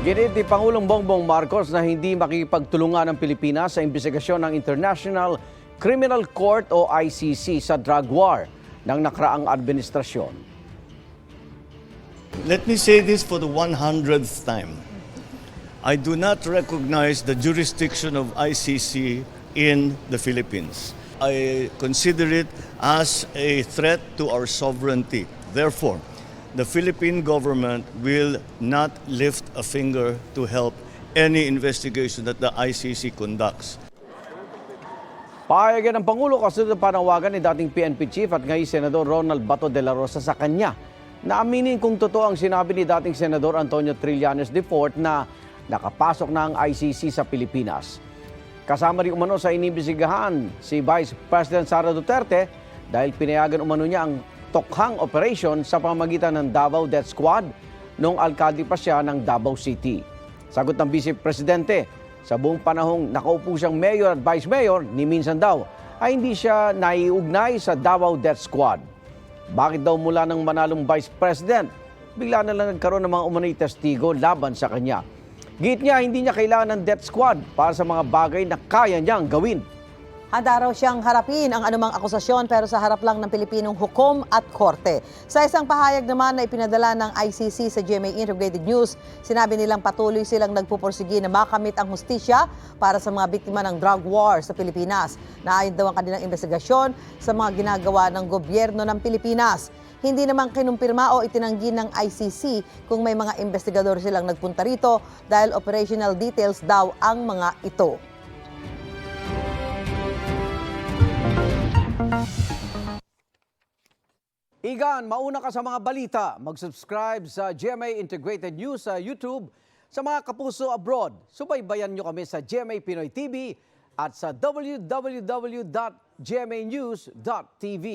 Ginit ni Pangulong Bongbong Marcos na hindi makikipagtulungan ng Pilipinas sa investigasyon ng International Criminal Court o ICC sa drug war ng nakaraang administrasyon. Let me say this for the 100th time. I do not recognize the jurisdiction of ICC in the Philippines. I consider it as a threat to our sovereignty. Therefore, the Philippine government will not lift a finger to help any investigation that the ICC conducts. Payagan ng Pangulo kasunod ng panawagan ni dating PNP Chief at ngayon Senador Ronald Bato de la Rosa sa kanya na aminin kung totoo ang sinabi ni dating Senador Antonio Trillanes IV na nakapasok na ang ICC sa Pilipinas. Kasama rin umano sa inimbestigahan si Vice President Sara Duterte dahil pinayagan umano niya ang tokhang operation sa pamamagitan ng Davao Death Squad noong alkalde pa siya ng Davao City. Sagot ng Vice Presidente, sa buong panahong nakaupo siyang mayor at vice mayor, ni minsan daw ay hindi siya naiugnay sa Davao Death Squad. Bakit daw mula ng manalong Vice President, bigla na lang nagkaroon ng mga umano'y testigo laban sa kanya. Git niya, hindi niya kailangan ng Death Squad para sa mga bagay na kaya niyang gawin. Handa raw siyang harapin ang anumang akusasyon pero sa harap lang ng Pilipinong hukom at korte. Sa isang pahayag naman na ipinadala ng ICC sa GMA Integrated News, sinabi nilang patuloy silang nagpupursigi na makamit ang hustisya para sa mga biktima ng drug war sa Pilipinas. Naayon daw ang kanilang investigasyon sa mga ginagawa ng gobyerno ng Pilipinas. Hindi naman kinumpirma o itinanggi ng ICC kung may mga investigador silang nagpunta rito dahil operational details daw ang mga ito. Igan, mauna ka sa mga balita. Mag-subscribe sa GMA Integrated News sa YouTube. Sa mga kapuso abroad, subaybayan nyo kami sa GMA Pinoy TV at sa www.gmanews.tv.